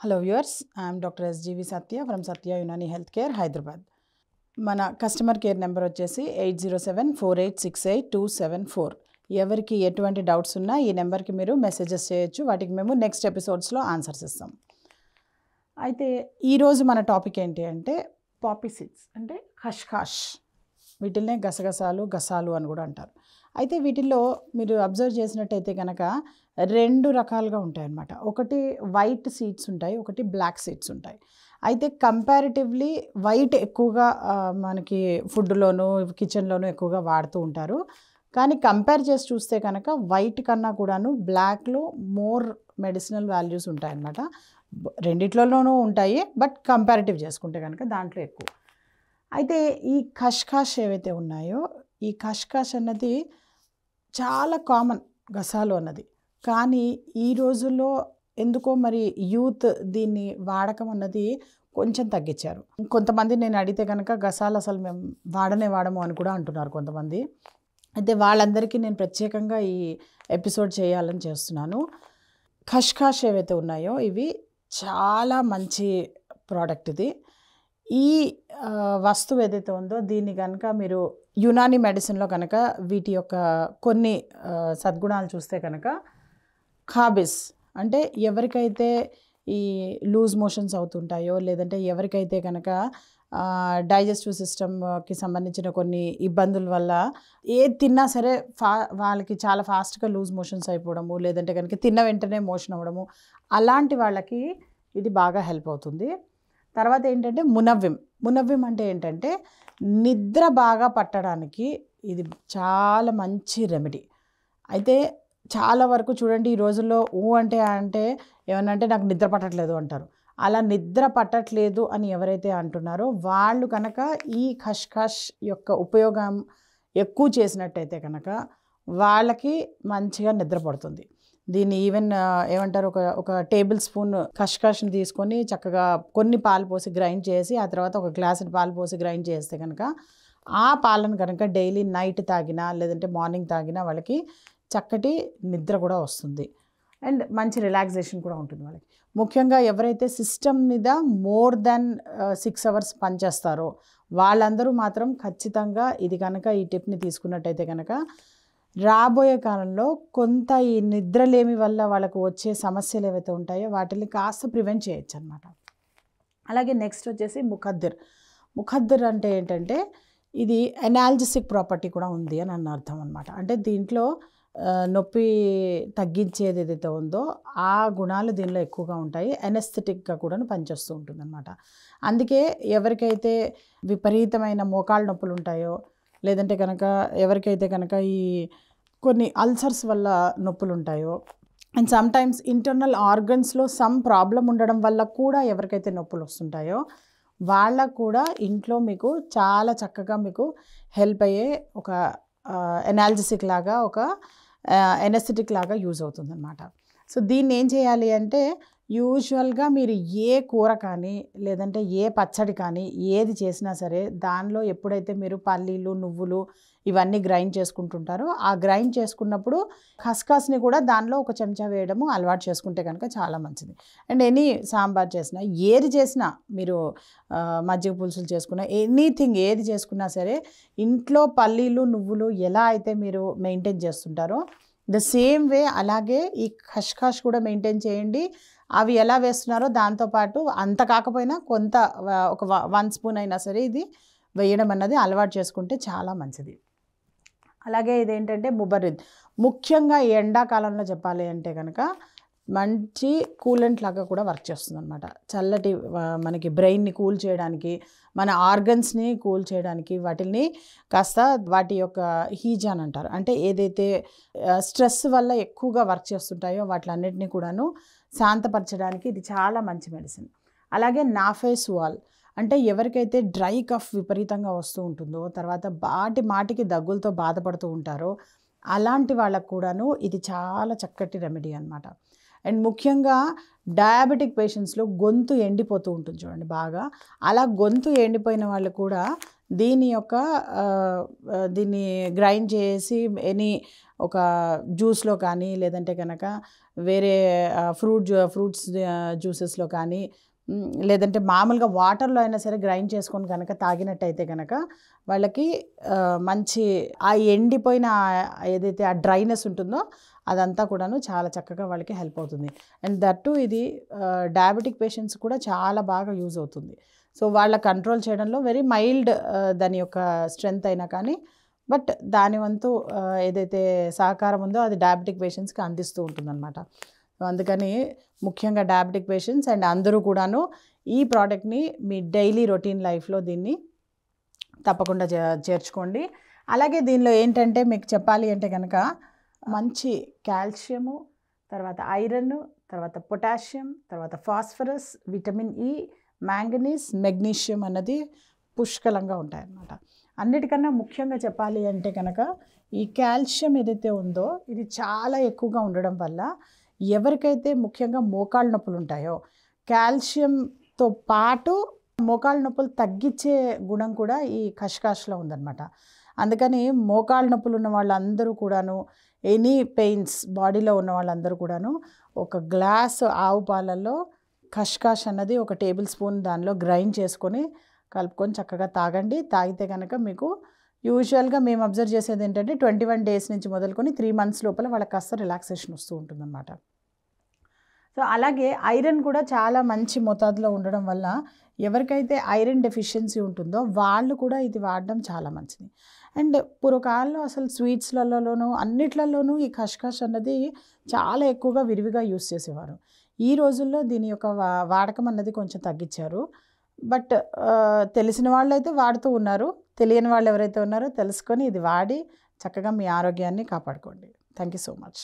Hello viewers, I am Dr. SGV Satya from Satya Unani Healthcare, Hyderabad. మన customer care number వచ్చేసి 8074868274. ఎవరికి ఎటువంటి doubts ఉన్నా ఈ నెంబర్కి మీరు మెసేజెస్ చేయొచ్చు. వాటికి మేము నెక్స్ట్ ఎపిసోడ్స్లో ఆన్సర్స్ ఇస్తాం. అయితే ఈరోజు మన టాపిక్ ఏంటి అంటే పాపీ సీడ్స్ అంటే ఖష్ఖాష్. వీటిల్నే గసగసాలు గసాలు అని కూడా అంటారు. అయితే వీటిల్లో మీరు అబ్జర్వ్ చేసినట్టయితే కనుక రెండు రకాలుగా ఉంటాయి అన్నమాట. ఒకటి వైట్ సీడ్స్ ఉంటాయి, ఒకటి బ్లాక్ సీడ్స్ ఉంటాయి. అయితే కంపారిటివ్లీ వైట్ ఎక్కువగా మనకి ఫుడ్లోను కిచెన్లోనూ ఎక్కువగా వాడుతూ ఉంటారు. కానీ కంపేర్ చేసి చూస్తే కనుక వైట్ కన్నా కూడాను బ్లాక్లో మోర్ మెడిసినల్ వాల్యూస్ ఉంటాయి అన్నమాట. రెండిట్లలోనూ ఉంటాయి, బట్ కంపారిటివ్ చేసుకుంటే కనుక దాంట్లో ఎక్కువ. అయితే ఈ ఖష్ఖాష్ ఏవైతే ఉన్నాయో ఈ ఖష్ఖాష్ అన్నది చాలా కామన్ గసాలు అన్నది. కానీ ఈ రోజుల్లో ఎందుకో మరి యూత్ దీన్ని వాడకం అన్నది కొంచెం తగ్గించారు. కొంతమంది నేను అడిగితే కనుక గసాలు అసలు మేము వాడము అని కూడా అంటున్నారు కొంతమంది. అయితే వాళ్ళందరికీ నేను ప్రత్యేకంగా ఈ ఎపిసోడ్ చేయాలని చేస్తున్నాను. ఖష్ఖాష్ ఏవైతే ఉన్నాయో ఇవి చాలా మంచి ప్రోడక్ట్. ఇది ఈ వస్తువు ఏదైతే ఉందో దీన్ని కనుక మీరు యునాని మెడిసిన్లో కనుక వీటి యొక్క కొన్ని సద్గుణాలు చూస్తే కనుక ఖాబిస్ అంటే ఎవరికైతే ఈ లూజ్ మోషన్స్ అవుతుంటాయో లేదంటే ఎవరికైతే కనుక డైజెస్టివ్ సిస్టమ్కి సంబంధించిన కొన్ని ఇబ్బందుల వల్ల ఏది తిన్నా సరే వాళ్ళకి చాలా ఫాస్ట్గా లూజ్ మోషన్స్ అయిపోవడము, లేదంటే కనుక తిన్న వెంటనే మోషన్ అవ్వడము, అలాంటి వాళ్ళకి ఇది బాగా హెల్ప్ అవుతుంది. తర్వాత ఏంటంటే మునవ్విం అంటే ఏంటంటే నిద్ర బాగా పట్టడానికి ఇది చాలా మంచి రెమెడీ. అయితే చాలా వరకు చూడండి ఈ రోజుల్లో అంటే ఏమన్నంటే నాకు నిద్ర పట్టట్లేదు అంటారు. అలా నిద్ర పట్టట్లేదు అని ఎవరైతే అంటున్నారో వాళ్ళు కనుక ఈ ఖష్ఖాష్ యొక్క ఉపయోగం ఎక్కువ చేసినట్టయితే కనుక వాళ్ళకి మంచిగా నిద్ర పడుతుంది. దీన్ని ఈవెన్ ఏమంటారు ఒక టేబుల్ స్పూన్ ఖష్ఖాష్ని తీసుకొని చక్కగా కొన్ని పాలు పోసి గ్రైండ్ చేసి ఆ తర్వాత ఒక గ్లాస్ పాలు పోసి గ్రైండ్ చేస్తే కనుక ఆ పాలను కనుక డైలీ నైట్ తాగినా లేదంటే మార్నింగ్ తాగినా వాళ్ళకి చక్కటి నిద్ర కూడా వస్తుంది అండ్ మంచి రిలాక్సేషన్ కూడా ఉంటుంది వాళ్ళకి. ముఖ్యంగా ఎవరైతే సిస్టమ్ మీద మోర్ దాన్ 6 hours పనిచేస్తారో వాళ్ళందరూ మాత్రం ఖచ్చితంగా ఇది కనుక ఈ టిప్ని తీసుకున్నట్టయితే కనుక రాబోయే కాలంలో కొంత ఈ నిద్రలేమి వల్ల వాళ్ళకు వచ్చే సమస్యలు ఏవైతే ఉంటాయో వాటిని కాస్త ప్రివెంట్ చేయొచ్చు అనమాట. అలాగే నెక్స్ట్ వచ్చేసి ముఖద్దర్ అంటే ఏంటంటే ఇది ఎనాల్జెసిక్ ప్రాపర్టీ కూడా ఉంది అని అర్థం అనమాట. అంటే దీంట్లో నొప్పి తగ్గించేది ఏదైతే ఉందో ఆ గుణాలు దీనిలో ఎక్కువగా ఉంటాయి. ఎనెస్థెటిక్గా కూడా పనిచేస్తూ ఉంటుంది అనమాట. అందుకే ఎవరికైతే విపరీతమైన మోకాళ్ళ నొప్పులు ఉంటాయో లేదంటే కనుక ఎవరికైతే కనుక ఈ కొన్ని అల్సర్స్ వల్ల నొప్పులు ఉంటాయో అండ్ సమ్టైమ్స్ ఇంటర్నల్ ఆర్గన్స్లో సమ్ ప్రాబ్లం ఉండడం వల్ల కూడా ఎవరికైతే నొప్పులు వస్తుంటాయో వాళ్ళకు కూడా ఇంట్లో మీకు చాలా చక్కగా మీకు హెల్ప్ అయ్యే ఒక ఎనాల్జెసిక్ లాగా ఒక ఎనెస్థెటిక్ లాగా యూజ్ అవుతుందన్నమాట. సో దీన్ని ఏం చేయాలి అంటే యూజువల్గా మీరు ఏ కూర కానీ లేదంటే ఏ పచ్చడి కానీ ఏది చేసినా సరే దానిలో ఎప్పుడైతే మీరు పల్లీలు నువ్వులు ఇవన్నీ గ్రైండ్ చేసుకుంటుంటారో ఆ గ్రైండ్ చేసుకున్నప్పుడు ఖస్ఖాస్ని కూడా దానిలో ఒక చెంచా వేయడము అలవాటు చేసుకుంటే కనుక చాలా మంచిది. అండ్ ఎనీ సాంబార్ చేసినా ఏది చేసినా మీరు మజ్జిగ పులుసులు చేసుకున్నా ఎనీథింగ్ ఏది చేసుకున్నా సరే ఇంట్లో పల్లీలు నువ్వులు ఎలా అయితే మీరు మెయింటైన్ చేస్తుంటారో ద సేమ్ వే అలాగే ఈ ఖష్ఖాష్ కూడా మెయింటైన్ చేయండి. అవి ఎలా వేస్తున్నారో దాంతోపాటు అంత కాకపోయినా కొంత ఒక 1 స్పూన్ అయినా సరే ఇది వేయడం అన్నది అలవాటు చేసుకుంటే చాలా మంచిది. అలాగే ఇదేంటంటే ముఖ్యంగా ఎండాకాలంలో చెప్పాలి అంటే కనుక మంచి కూలెంట్ లాగా కూడా వర్క్ చేస్తుంది అనమాట. చల్లటి మనకి బ్రెయిన్ని కూల్ చేయడానికి మన ఆర్గన్స్ని కూల్ చేయడానికి వాటిని కాస్త వాటి యొక్క హీజాన్ అంటారు. అంటే ఏదైతే స్ట్రెస్ వల్ల ఎక్కువగా వర్క్ చేస్తుంటాయో వాటిలన్నిటినీ కూడాను శాంతపరచడానికి ఇది చాలా మంచి మెడిసిన్. అలాగే నాఫేస్ వాల్ అంటే ఎవరికైతే డ్రై కఫ్ విపరీతంగా వస్తూ ఉంటుందో తర్వాత మాటికి దగ్గులతో బాధపడుతూ ఉంటారో అలాంటి వాళ్ళకు కూడాను ఇది చాలా చక్కటి రెమెడీ అనమాట. అండ్ ముఖ్యంగా డయాబెటిక్ పేషెంట్స్లో గొంతు ఎండిపోతూ ఉంటుంది చూడండి బాగా, అలా గొంతు ఎండిపోయిన వాళ్ళు కూడా దీని యొక్క దీన్ని గ్రైండ్ చేసి ఒక జ్యూస్లో కానీ లేదంటే కనుక వేరే ఫ్రూట్స్ జ్యూసెస్లో కానీ లేదంటే మామూలుగా వాటర్లో అయినా సరే గ్రైండ్ చేసుకొని కనుక తాగినట్టయితే కనుక వాళ్ళకి మంచి ఆ ఎండిపోయిన ఏదైతే ఆ డ్రైనెస్ ఉంటుందో అదంతా కూడాను చాలా చక్కగా వాళ్ళకి హెల్ప్ అవుతుంది. అండ్ దట్టు ఇది డయాబెటిక్ పేషెంట్స్ కూడా చాలా బాగా యూజ్ అవుతుంది. సో వాళ్ళ కంట్రోల్ చేయడంలో వెరీ మైల్డ్ దాని యొక్క స్ట్రెంగ్త్ అయినా కానీ బట్ దాని వంతు ఏదైతే సహకారం ఉందో అది డయాబెటిక్ పేషెంట్స్కి అందిస్తూ ఉంటుందన్నమాట. సో అందుకని ముఖ్యంగా డయాబెటిక్ పేషెంట్స్ అండ్ అందరూ కూడాను ఈ ప్రోడక్ట్ని మీ డైలీ రొటీన్ లైఫ్లో దీన్ని తప్పకుండా చేర్చుకోండి. అలాగే దీనిలో ఏంటంటే మీకు చెప్పాలి అంటే కనుక మంచి కాల్షియము, తర్వాత ఐరన్, తర్వాత పొటాషియం, తర్వాత phosphorus, vitamin E, manganese, magnesium అన్నది పుష్కలంగా ఉంటాయన్నమాట. అన్నిటికన్నా ముఖ్యంగా చెప్పాలి అంటే కనుక ఈ కాల్షియం ఏదైతే ఉందో ఇది చాలా ఎక్కువగా ఉండడం వల్ల ఎవరికైతే ముఖ్యంగా మోకాళ్ళ నొప్పులు ఉంటాయో కాల్షియంతో పాటు మోకాళ్ళ నొప్పులు తగ్గించే గుణం కూడా ఈ ఖష్కాష్లో ఉందన్నమాట. అందుకని మోకాళ్ళ నొప్పులు ఉన్న వాళ్ళందరూ కూడాను ఎనీ పెయిన్స్ బాడీలో ఉన్న వాళ్ళందరూ కూడాను ఒక గ్లాసు ఆవు పాలల్లో ఖష్కాష్ అన్నది ఒక టేబుల్ స్పూన్ దానిలో గ్రైండ్ చేసుకొని కలుపుకొని చక్కగా తాగండి. తాగితే కనుక మీకు యూజువల్గా మేము అబ్జర్వ్ చేసేది ఏంటంటే 21 డేస్ నుంచి మొదలుకొని 3 మంత్స్ లోపల వాళ్ళకి కాస్త రిలాక్సేషన్ వస్తూ ఉంటుందన్నమాట. సో అలాగే ఐరన్ కూడా చాలా మంచి మోతాదులో ఉండడం వల్ల ఎవరికైతే ఐరన్ డెఫిషియన్సీ ఉంటుందో వాళ్ళు కూడా ఇది వాడడం చాలా మంచిది. అండ్ పూర్వకాలంలో అసలు స్వీట్స్లలోనూ అన్నిట్లలోనూ ఈ ఖష్కాష్ అన్నది చాలా ఎక్కువగా విరివిగా యూస్ చేసేవారు. ఈ రోజుల్లో దీని యొక్క వాడకం అన్నది కొంచెం తగ్గించారు. బట్ తెలిసిన వాళ్ళు అయితే వాడుతూ ఉన్నారు. తెలియని వాళ్ళు ఎవరైతే ఉన్నారో తెలుసుకొని ఇది వాడి చక్కగా మీ ఆరోగ్యాన్ని కాపాడుకోండి. Thank you so much.